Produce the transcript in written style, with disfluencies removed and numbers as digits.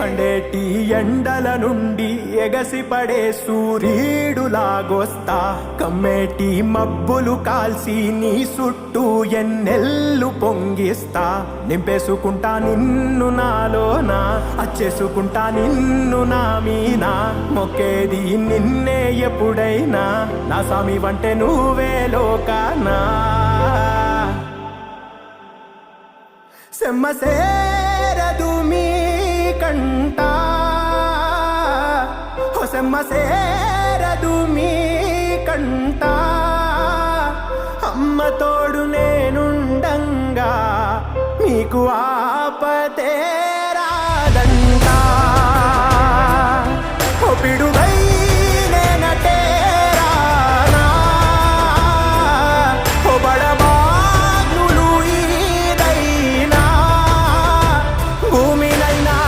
మండేటి ఎండల నుండి ఎగసిపడే సూర్యుడులాగొస్తా కమ్మేటి మబ్బులు కాల్సి నీ చుట్టూ ఎన్నెల్లు పొంగిస్తా నింపేసుకుంటా నిన్ను నాలోనా అచ్చేసుకుంటా నిన్ను నా మీనా మొక్కేది నిన్నే ఎప్పుడైనా నా సామి వంటే నువ్వే లోకానా సెమ్మసేరదు మీ కంట సెమ్మసేరదు మీ కంట అమ్మ తోడు నేనుండంగా మీకు ఆపతే